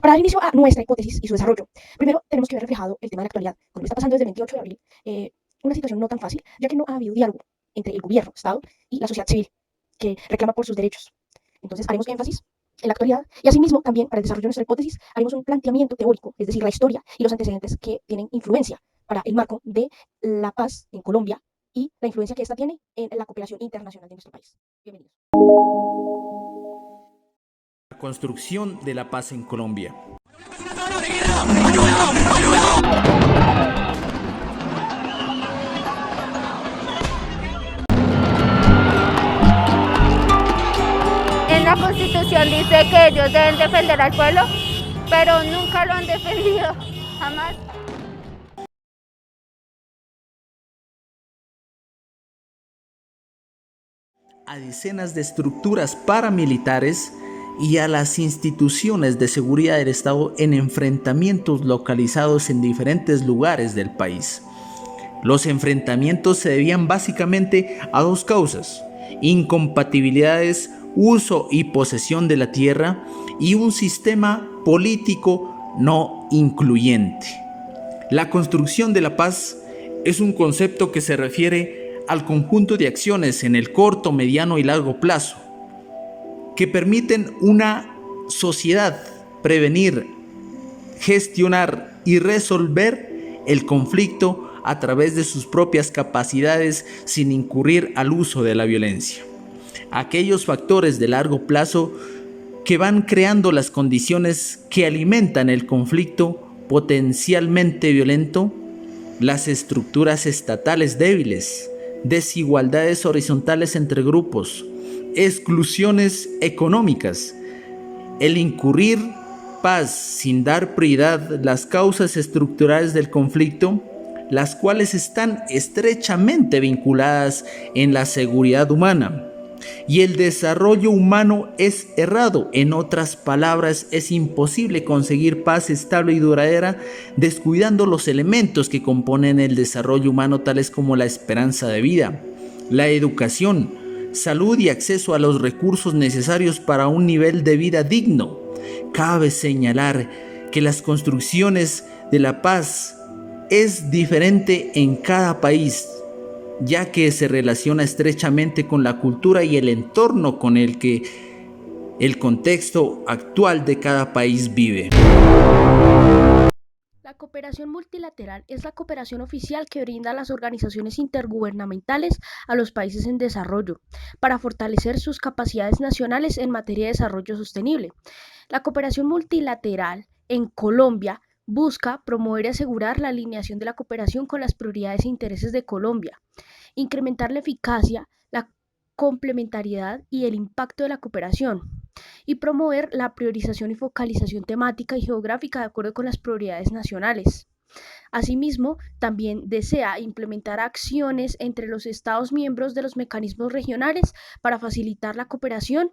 Para dar inicio a nuestra hipótesis y su desarrollo, primero tenemos que ver reflejado el tema de la actualidad. Colombia está pasando desde el 28 de abril una situación no tan fácil, ya que no ha habido diálogo entre el gobierno, Estado y la sociedad civil, que reclama por sus derechos. Entonces haremos énfasis en la actualidad y asimismo también para el desarrollo de nuestra hipótesis haremos un planteamiento teórico, es decir, la historia y los antecedentes que tienen influencia para el marco de la paz en Colombia y la influencia que esta tiene en la cooperación internacional de nuestro país. Bienvenidos. La construcción de la paz en Colombia. En la Constitución dice que ellos deben defender al pueblo, pero nunca lo han defendido, jamás. A decenas de estructuras paramilitares y a las instituciones de seguridad del Estado en enfrentamientos localizados en diferentes lugares del país. Los enfrentamientos se debían básicamente a dos causas: incompatibilidades, uso y posesión de la tierra y un sistema político no incluyente. La construcción de la paz es un concepto que se refiere al conjunto de acciones en el corto, mediano y largo plazo que permiten una sociedad prevenir, gestionar y resolver el conflicto a través de sus propias capacidades sin incurrir al uso de la violencia. Aquellos factores de largo plazo que van creando las condiciones que alimentan el conflicto potencialmente violento, las estructuras estatales débiles, desigualdades horizontales entre grupos, exclusiones económicas, el incurrir paz sin dar prioridad las causas estructurales del conflicto, las cuales están estrechamente vinculadas en la seguridad humana. Y el desarrollo humano es errado. En otras palabras, es imposible conseguir paz estable y duradera descuidando los elementos que componen el desarrollo humano, tales como la esperanza de vida, la educación, salud y acceso a los recursos necesarios para un nivel de vida digno. Cabe señalar que las construcciones de la paz es diferente en cada país, ya que se relaciona estrechamente con la cultura y el entorno con el que el contexto actual de cada país vive. La cooperación multilateral es la cooperación oficial que brinda a las organizaciones intergubernamentales a los países en desarrollo para fortalecer sus capacidades nacionales en materia de desarrollo sostenible. La cooperación multilateral en Colombia busca promover y asegurar la alineación de la cooperación con las prioridades e intereses de Colombia, incrementar la eficacia, la complementariedad y el impacto de la cooperación, y promover la priorización y focalización temática y geográfica de acuerdo con las prioridades nacionales. Asimismo, también desea implementar acciones entre los Estados miembros de los mecanismos regionales para facilitar la cooperación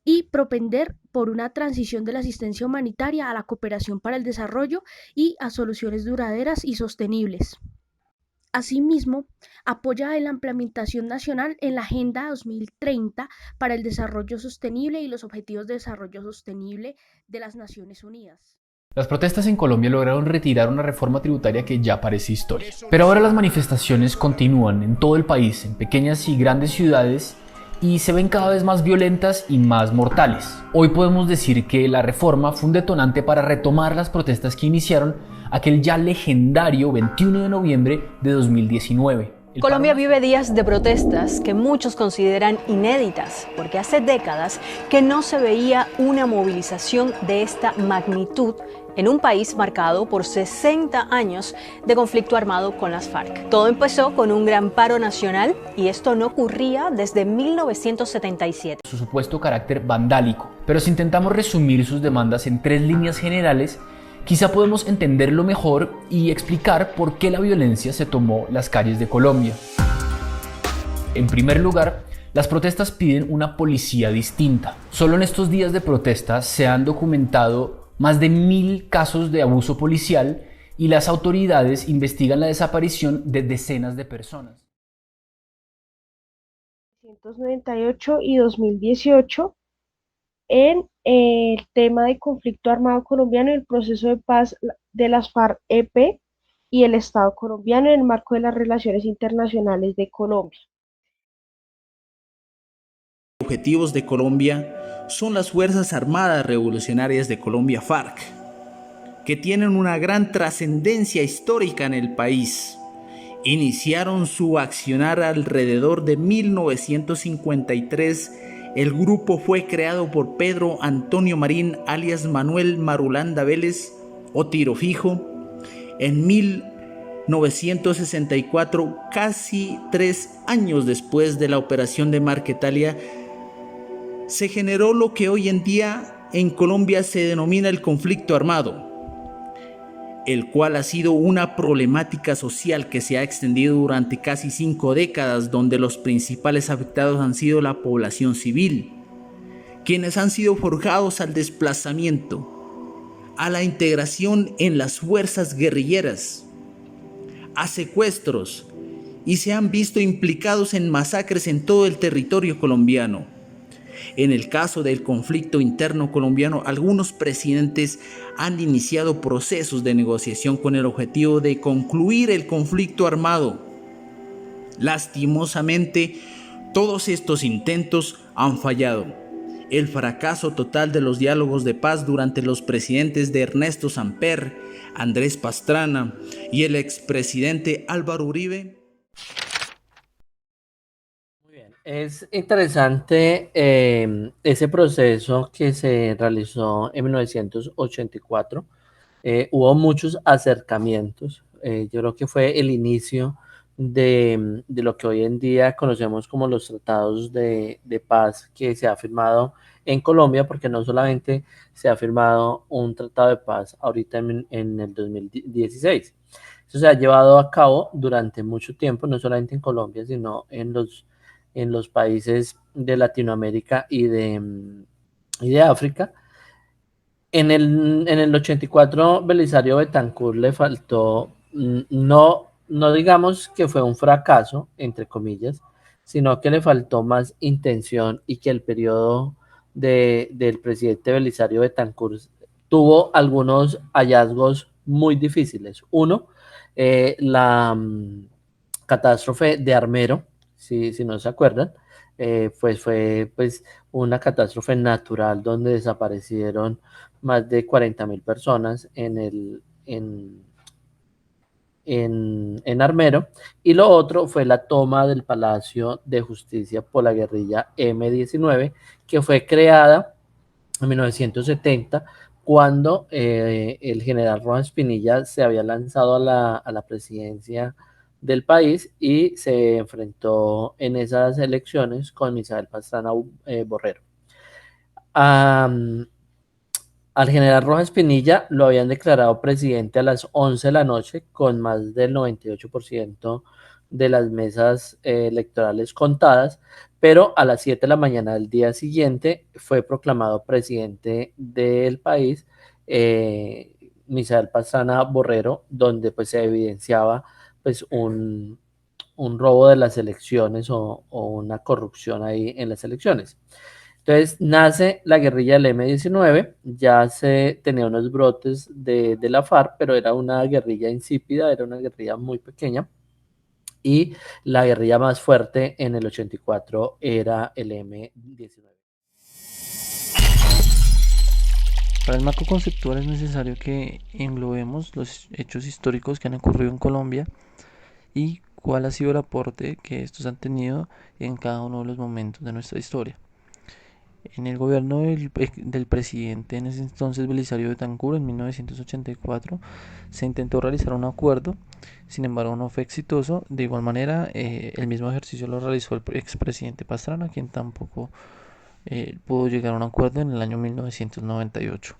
y propender por una transición de la asistencia humanitaria a la cooperación para el desarrollo y a soluciones duraderas y sostenibles. Asimismo, apoya la implementación nacional en la Agenda 2030 para el Desarrollo Sostenible y los Objetivos de Desarrollo Sostenible de las Naciones Unidas. Las protestas en Colombia lograron retirar una reforma tributaria que ya parece historia. Pero ahora las manifestaciones continúan en todo el país, en pequeñas y grandes ciudades, y se ven cada vez más violentas y más mortales. Hoy podemos decir que la reforma fue un detonante para retomar las protestas que iniciaron aquel ya legendario 21 de noviembre de 2019. Colombia vive días de protestas que muchos consideran inéditas, porque hace décadas que no se veía una movilización de esta magnitud en un país marcado por 60 años de conflicto armado con las FARC. Todo empezó con un gran paro nacional y esto no ocurría desde 1977. Su supuesto carácter vandálico, pero si intentamos resumir sus demandas en 3 líneas generales, quizá podemos entenderlo mejor y explicar por qué la violencia se tomó las calles de Colombia. En primer lugar, las protestas piden una policía distinta. Solo en estos días de protestas se han documentado más de 1000 casos de abuso policial y las autoridades investigan la desaparición de decenas de personas. 1998 y 2018 en el tema de conflicto armado colombiano y el proceso de paz de las FARC-EP y el Estado colombiano en el marco de las relaciones internacionales de Colombia. Objetivos de Colombia son las Fuerzas Armadas Revolucionarias de Colombia, FARC, que tienen una gran trascendencia histórica en el país. Iniciaron su accionar alrededor de 1953. El grupo fue creado por Pedro Antonio Marín, alias Manuel Marulanda Vélez o Tiro Fijo, en 1964, casi 3 años después de la operación de Marquetalia. Se generó lo que hoy en día en Colombia se denomina el conflicto armado, el cual ha sido una problemática social que se ha extendido durante casi 5 décadas, donde los principales afectados han sido la población civil, quienes han sido forjados al desplazamiento, a la integración en las fuerzas guerrilleras, a secuestros, y se han visto implicados en masacres en todo el territorio colombiano. En el caso del conflicto interno colombiano, algunos presidentes han iniciado procesos de negociación con el objetivo de concluir el conflicto armado. Lastimosamente, todos estos intentos han fallado. El fracaso total de los diálogos de paz durante los presidentes de Ernesto Samper, Andrés Pastrana y el expresidente Álvaro Uribe. Es interesante ese proceso que se realizó en 1984. Hubo muchos acercamientos. Yo creo que fue el inicio de lo que hoy en día conocemos como los tratados de paz que se ha firmado en Colombia, porque no solamente se ha firmado un tratado de paz ahorita en el 2016. Eso se ha llevado a cabo durante mucho tiempo, no solamente en Colombia, sino en los países de Latinoamérica y de África. En el 84, Belisario Betancur le faltó, no digamos que fue un fracaso, entre comillas, sino que le faltó más intención y que el periodo del presidente Belisario Betancur tuvo algunos hallazgos muy difíciles. Uno, la catástrofe de Armero, si no se acuerdan, pues fue pues, una catástrofe natural donde desaparecieron más de 40.000 personas en Armero, y lo otro fue la toma del Palacio de Justicia por la guerrilla M-19, que fue creada en 1970 cuando el general Rojas Pinilla se había lanzado a la presidencia del país y se enfrentó en esas elecciones con Misael Pastrana Borrero. Al general Rojas Pinilla lo habían declarado presidente a las 11 de la noche con más del 98% de las mesas electorales contadas, pero a las 7 de la mañana del día siguiente fue proclamado presidente del país Misael Pastrana Borrero, donde pues se evidenciaba pues un robo de las elecciones o una corrupción ahí en las elecciones. Entonces nace la guerrilla del M-19, ya se tenía unos brotes de la FARC, pero era una guerrilla insípida, era una guerrilla muy pequeña, y la guerrilla más fuerte en el 84 era el M-19. Para el marco conceptual es necesario que englobemos los hechos históricos que han ocurrido en Colombia y cuál ha sido el aporte que estos han tenido en cada uno de los momentos de nuestra historia. En el gobierno del presidente en ese entonces Belisario Betancur en 1984 se intentó realizar un acuerdo, sin embargo no fue exitoso. De igual manera el mismo ejercicio lo realizó el expresidente Pastrana, quien tampoco pudo llegar a un acuerdo en el año 1998.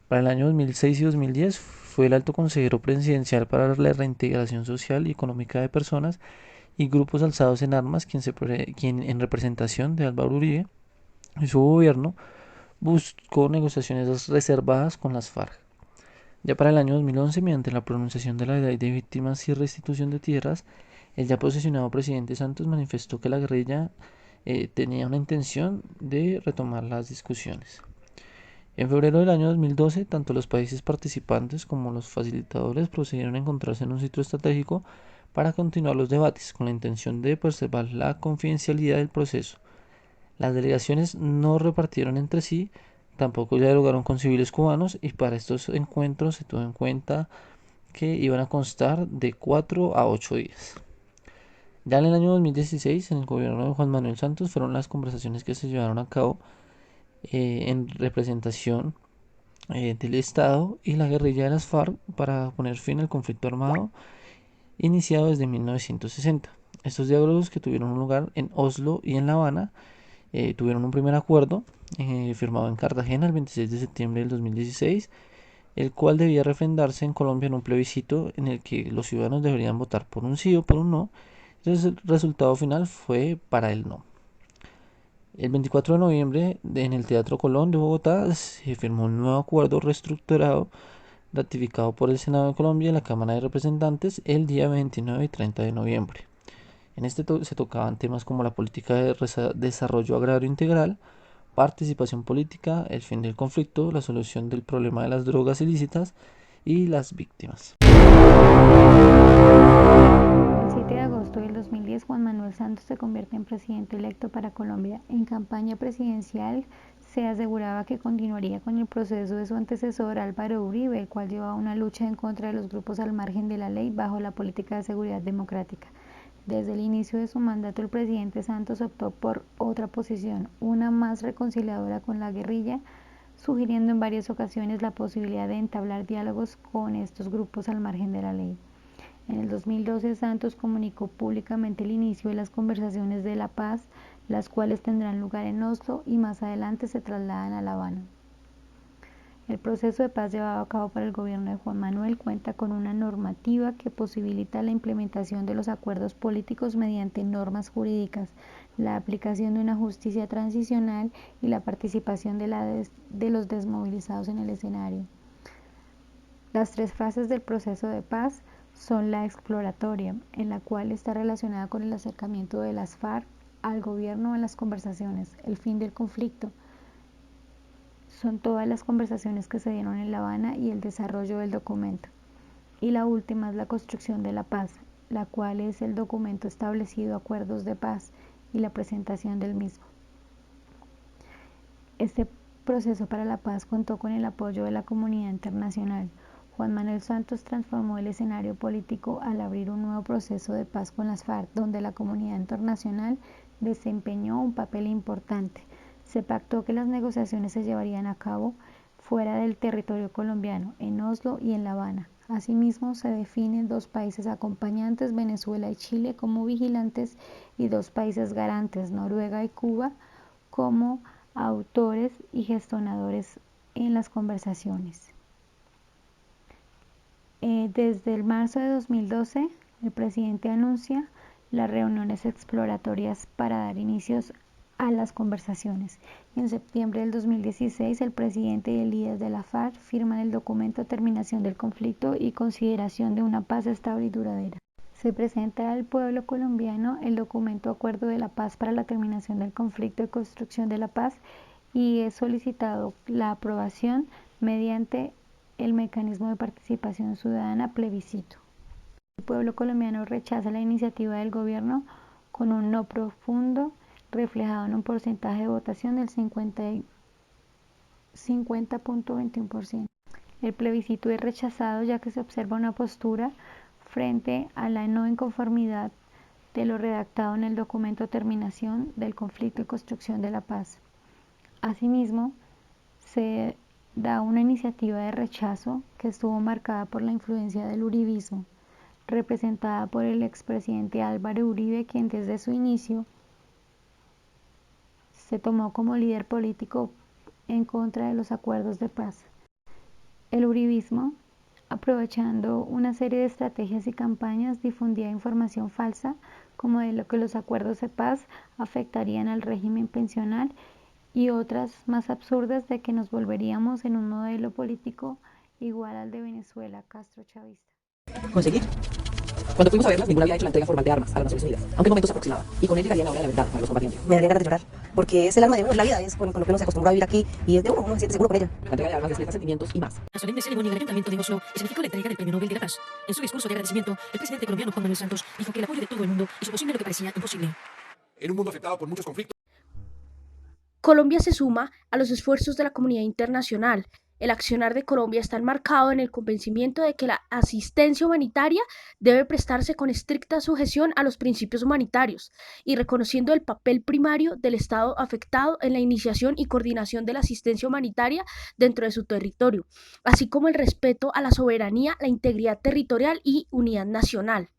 Para el año 2006 y 2010 fue el alto consejero presidencial para la reintegración social y económica de personas y grupos alzados en armas, quien en representación de Álvaro Uribe y su gobierno buscó negociaciones reservadas con las FARC. Ya para el año 2011, mediante la pronunciación de la Ley de Víctimas y Restitución de Tierras, el ya posesionado presidente Santos manifestó que la guerrilla tenía una intención de retomar las discusiones. En febrero del año 2012, tanto los países participantes como los facilitadores procedieron a encontrarse en un sitio estratégico para continuar los debates, con la intención de preservar la confidencialidad del proceso. Las delegaciones no repartieron entre sí, tampoco dialogaron con civiles cubanos, y para estos encuentros se tuvo en cuenta que iban a constar de 4 a 8 días. Ya en el año 2016, en el gobierno de Juan Manuel Santos, fueron las conversaciones que se llevaron a cabo en representación del Estado y la guerrilla de las FARC para poner fin al conflicto armado iniciado desde 1960. Estos diálogos, que tuvieron lugar en Oslo y en La Habana, tuvieron un primer acuerdo firmado en Cartagena el 26 de septiembre del 2016, el cual debía refrendarse en Colombia en un plebiscito en el que los ciudadanos deberían votar por un sí o por un no. Entonces el resultado final fue para el no. El 24 de noviembre, en el Teatro Colón de Bogotá, se firmó un nuevo acuerdo reestructurado ratificado por el Senado de Colombia y la Cámara de Representantes el día 29 y 30 de noviembre. En este se tocaban temas como la política de desarrollo agrario integral, participación política, el fin del conflicto, la solución del problema de las drogas ilícitas y las víctimas. El 7 de agosto del 2010, Juan Manuel Santos se convierte en presidente electo para Colombia. En campaña presidencial se aseguraba que continuaría con el proceso de su antecesor Álvaro Uribe, el cual llevaba una lucha en contra de los grupos al margen de la ley bajo la política de seguridad democrática. Desde el inicio de su mandato, el presidente Santos optó por otra posición, una más reconciliadora con la guerrilla, sugiriendo en varias ocasiones la posibilidad de entablar diálogos con estos grupos al margen de la ley. En el 2012, Santos comunicó públicamente el inicio de las conversaciones de la paz, las cuales tendrán lugar en Oslo y más adelante se trasladan a La Habana. El proceso de paz llevado a cabo por el gobierno de Juan Manuel cuenta con una normativa que posibilita la implementación de los acuerdos políticos mediante normas jurídicas, la aplicación de una justicia transicional y la participación de los desmovilizados en el escenario. Las tres fases del proceso de paz son la exploratoria, en la cual está relacionada con el acercamiento de las FARC al gobierno en las conversaciones, el fin del conflicto. Son todas las conversaciones que se dieron en La Habana y el desarrollo del documento. Y la última es la construcción de la paz, la cual es el documento establecido acuerdos de paz y la presentación del mismo. Este proceso para la paz contó con el apoyo de la comunidad internacional. Juan Manuel Santos transformó el escenario político al abrir un nuevo proceso de paz con las FARC, donde la comunidad internacional desempeñó un papel importante. Se pactó que las negociaciones se llevarían a cabo fuera del territorio colombiano, en Oslo y en La Habana. Asimismo, se definen dos países acompañantes, Venezuela y Chile, como vigilantes y dos países garantes, Noruega y Cuba, como autores y gestionadores en las conversaciones. Desde el marzo de 2012, el presidente anuncia las reuniones exploratorias para dar inicios a las conversaciones. En septiembre del 2016, el presidente y el líder de la FARC firman el documento Terminación del conflicto y consideración de una paz estable y duradera. Se presenta al pueblo colombiano el documento Acuerdo de la Paz para la terminación del conflicto y construcción de la paz, y es solicitado la aprobación mediante el mecanismo de participación ciudadana plebiscito. El pueblo colombiano rechaza la iniciativa del gobierno con un no profundo, reflejado en un porcentaje de votación del 50.21%. El plebiscito es rechazado ya que se observa una postura frente a la no inconformidad de lo redactado en el documento Terminación del conflicto y construcción de la paz. Asimismo, se da una iniciativa de rechazo que estuvo marcada por la influencia del uribismo, representada por el expresidente Álvaro Uribe, quien desde su inicio se tomó como líder político en contra de los acuerdos de paz. El uribismo, aprovechando una serie de estrategias y campañas, difundía información falsa como de lo que los acuerdos de paz afectarían al régimen pensional y otras más absurdas de que nos volveríamos en un modelo político igual al de Venezuela, Castro chavista. Conseguir Cuando fuimos a verlas, ninguna había hecho la entrega formal de armas a las Naciones Unidas, aunque el momento se aproximaba, y con él llegaría la hora de la verdad para los combatientes. Me daría ganas de llorar, porque es el alma de uno, la vida es con lo que uno se acostumbró a vivir aquí, y es de uno se siente seguro con ella. La entrega de armas despierta sentimientos y más. La solemne ceremonia en el Ayuntamiento de Oslo significó la entrega del Premio Nobel de la Paz. En su discurso de agradecimiento, el presidente colombiano Juan Manuel Santos dijo que el apoyo de todo el mundo hizo posible lo que parecía imposible. En un mundo afectado por muchos conflictos, Colombia se suma a los esfuerzos de la comunidad internacional. El accionar de Colombia está enmarcado en el convencimiento de que la asistencia humanitaria debe prestarse con estricta sujeción a los principios humanitarios y reconociendo el papel primario del Estado afectado en la iniciación y coordinación de la asistencia humanitaria dentro de su territorio, así como el respeto a la soberanía, la integridad territorial y unidad nacional.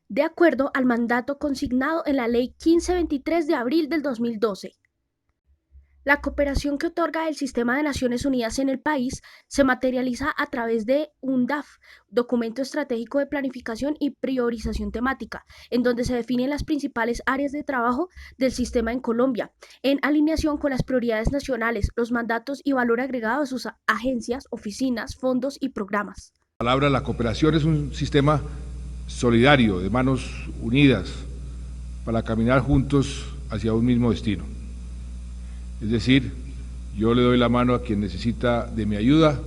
De acuerdo al mandato consignado en la Ley 1523 de abril del 2012. La cooperación que otorga el Sistema de Naciones Unidas en el país se materializa a través de un DAF, Documento Estratégico de Planificación y Priorización Temática, en donde se definen las principales áreas de trabajo del sistema en Colombia, en alineación con las prioridades nacionales, los mandatos y valor agregado de sus agencias, oficinas, fondos y programas. la cooperación es un sistema solidario, de manos unidas, para caminar juntos hacia un mismo destino. Es decir, yo le doy la mano a quien necesita de mi ayuda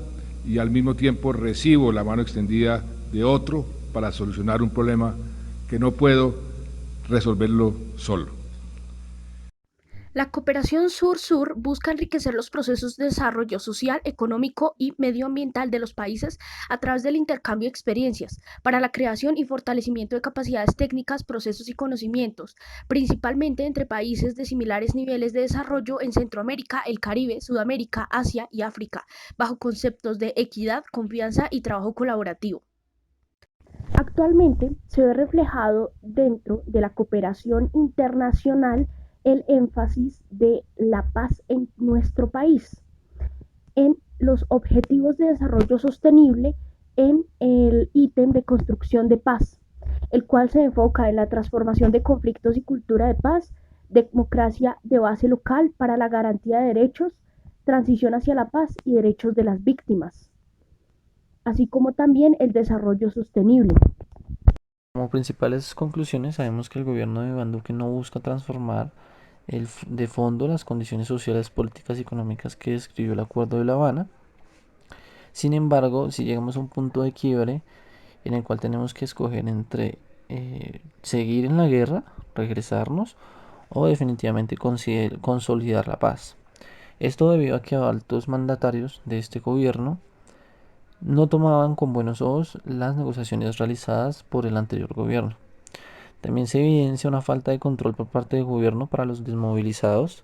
y al mismo tiempo recibo la mano extendida de otro para solucionar un problema que no puedo resolverlo solo. La cooperación sur-sur busca enriquecer los procesos de desarrollo social, económico y medioambiental de los países a través del intercambio de experiencias para la creación y fortalecimiento de capacidades técnicas, procesos y conocimientos, principalmente entre países de similares niveles de desarrollo en Centroamérica, el Caribe, Sudamérica, Asia y África, bajo conceptos de equidad, confianza y trabajo colaborativo. Actualmente se ve reflejado dentro de la cooperación internacional el énfasis de la paz en nuestro país, en los objetivos de desarrollo sostenible, en el ítem de construcción de paz, el cual se enfoca en la transformación de conflictos y cultura de paz, democracia de base local para la garantía de derechos, transición hacia la paz y derechos de las víctimas, así como también el desarrollo sostenible. Como principales conclusiones, sabemos que el gobierno de Iván Duque no busca transformar de fondo las condiciones sociales, políticas y económicas que describió el Acuerdo de La Habana. Sin embargo, si llegamos a un punto de quiebre en el cual tenemos que escoger entre seguir en la guerra, regresarnos o definitivamente consolidar la paz. Esto debido a que altos mandatarios de este gobierno no tomaban con buenos ojos las negociaciones realizadas por el anterior gobierno. También se evidencia una falta de control por parte del gobierno para los desmovilizados,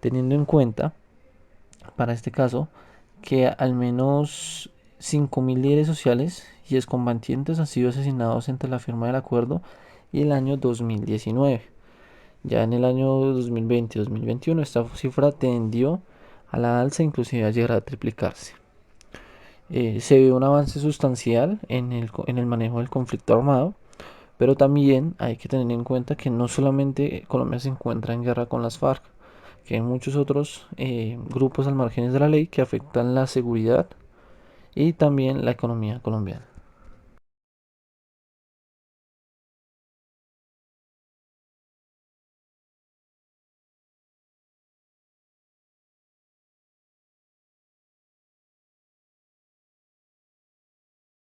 teniendo en cuenta, para este caso, que al menos 5.000 líderes sociales y excombatientes han sido asesinados entre la firma del acuerdo y el año 2019. Ya en el año 2020 y 2021 esta cifra tendió a la alza, inclusive a llegar a triplicarse. Se ve un avance sustancial en el manejo del conflicto armado, pero también hay que tener en cuenta que no solamente Colombia se encuentra en guerra con las FARC, que hay muchos otros grupos al margen de la ley que afectan la seguridad y también la economía colombiana.